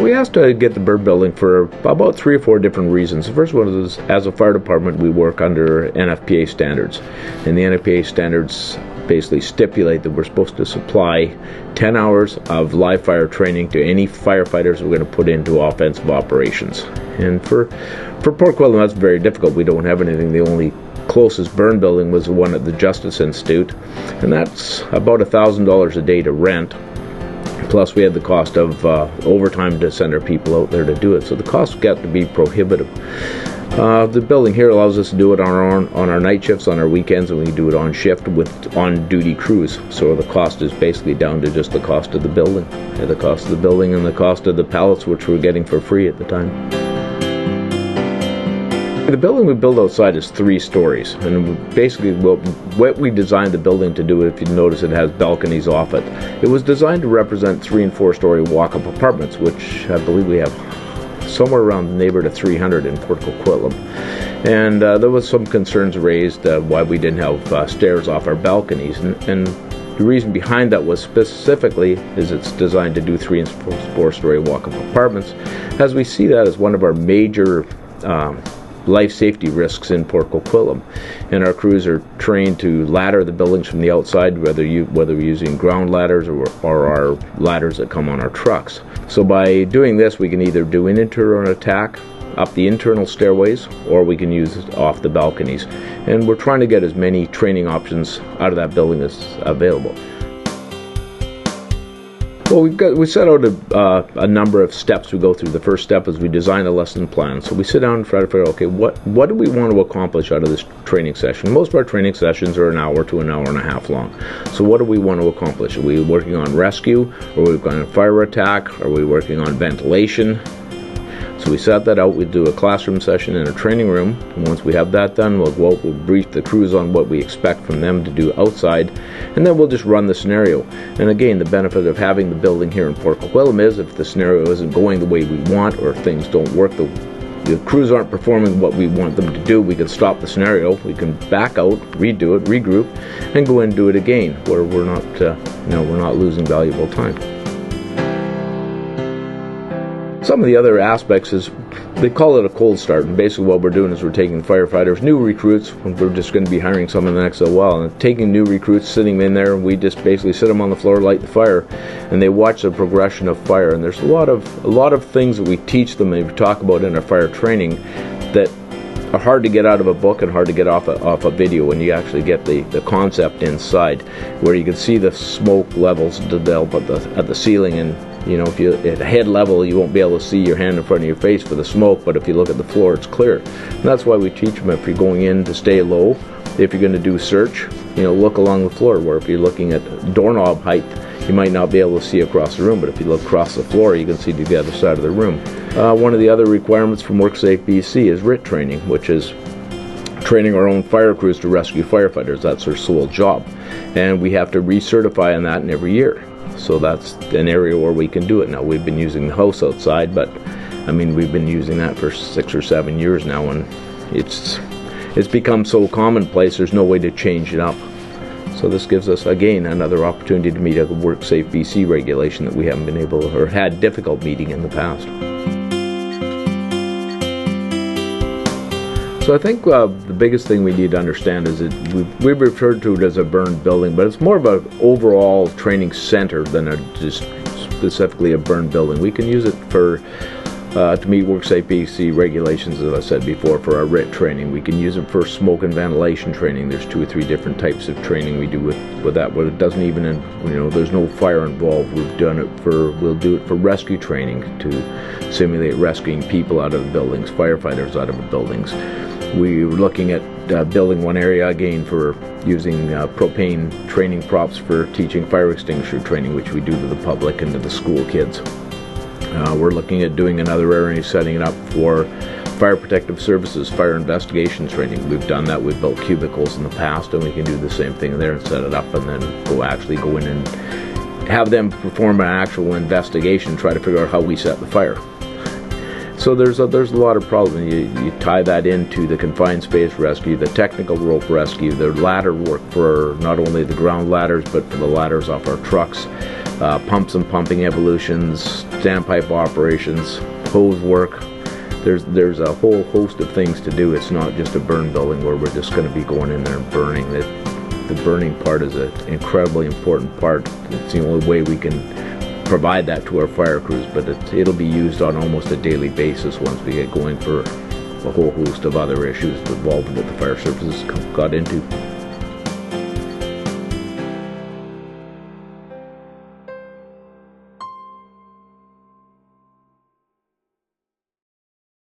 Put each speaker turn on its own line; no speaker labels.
we asked to get the burn building for about 3 or 4 different reasons. The first one is, as a fire department, we work under NFPA standards, and the NFPA standards basically stipulate that we're supposed to supply 10 hours of live fire training to any firefighters we're going to put into offensive operations. And for Port Coquitlam, that's very difficult. We don't have anything. The only closest burn building was the one at the Justice Institute, and that's about $1,000 a day to rent. Plus we had the cost of overtime to send our people out there to do it. So the cost got to be prohibitive. The building here allows us to do it on our night shifts, on our weekends, and we can do it on shift with on-duty crews. So the cost is basically down to just the cost of the building. The cost of the building and the cost of the pallets, which we're getting for free at the time. The building we build outside is 3 stories, and basically what we designed the building to do, if you notice, it has balconies off it. It was designed to represent 3- and 4-story walk-up apartments, which I believe we have somewhere around the neighborhood of 300 in Port Coquitlam. And there was some concerns raised why we didn't have stairs off our balconies, and the reason behind that was specifically is it's designed to do 3- and 4-story walk-up apartments, as we see that as one of our major life safety risks in Port Coquitlam, and our crews are trained to ladder the buildings from the outside, whether we're using ground ladders or our ladders that come on our trucks. So by doing this, we can either do an internal attack up the internal stairways, or we can use it off the balconies. And we're trying to get as many training options out of that building as available. Well, we set out a number of steps we go through. The first step is we design a lesson plan. So we sit down and try to figure out, okay, what do we want to accomplish out of this training session? Most of our training sessions are an hour to an hour and a half long. So what do we want to accomplish? Are we working on rescue? Are we working on a fire attack? Are we working on ventilation? So we set that out. We do a classroom session in a training room, and once we have that done, we'll brief the crews on what we expect from them to do outside, and then we'll just run the scenario. And again, the benefit of having the building here in Port Coquitlam is if the scenario isn't going the way we want, or if things don't work, the crews aren't performing what we want them to do, we can stop the scenario, we can back out, redo it, regroup, and go in and do it again, where we're not losing valuable time. Some of the other aspects is, they call it a cold start, and basically what we're doing is we're taking firefighters, new recruits, we're just going to be hiring some in the next little while, and taking new recruits, sitting in there, and we just basically sit them on the floor, light the fire, and they watch the progression of fire. And there's a lot of things that we teach them and we talk about in our fire training that are hard to get out of a book and hard to get off a video when you actually get the concept inside, where you can see the smoke levels develop at the ceiling. And if you at head level, you won't be able to see your hand in front of your face for the smoke, but if you look at the floor, it's clear. And that's why we teach them, if you're going in, to stay low. If you're going to do search, look along the floor, where if you're looking at doorknob height, you might not be able to see across the room, but if you look across the floor, you can see to the other side of the room. One of the other requirements from WorkSafe BC is RIT training, which is training our own fire crews to rescue firefighters. That's their sole job, and we have to recertify on that every year. So that's an area where we can do it now. We've been using the house outside, but we've been using that for 6 or 7 years now, and it's become so commonplace, there's no way to change it up. So this gives us, again, another opportunity to meet a WorkSafe BC regulation that we haven't been able or had difficult meeting in the past. So I think the biggest thing we need to understand is that we've referred to it as a burned building, but it's more of an overall training center than just specifically a burned building. We can use it for to meet WorkSafe BC regulations, as I said before, for our RIT training. We can use it for smoke and ventilation training. There's 2 or 3 different types of training we do with that, but it doesn't even, there's no fire involved. We'll do it for rescue training, to simulate rescuing people out of the buildings, firefighters out of the buildings. We're looking at building one area again for using propane training props for teaching fire extinguisher training, which we do to the public and to the school kids. We're looking at doing another area, setting it up for fire protective services, fire investigation training. We've done that. We've built cubicles in the past, and we can do the same thing there and set it up, and then actually go in and have them perform an actual investigation, try to figure out how we set the fire. So there's a lot of problems. You tie that into the confined space rescue, the technical rope rescue, the ladder work for not only the ground ladders but for the ladders off our trucks. pumps and pumping evolutions, standpipe operations, hose work. There's a whole host of things to do. It's not just a burn building where we're just going to be going in there and burning. The burning part is an incredibly important part. It's the only way we can provide that to our fire crews, but it'll be used on almost a daily basis once we get going for a whole host of other issues involved that the fire services got into.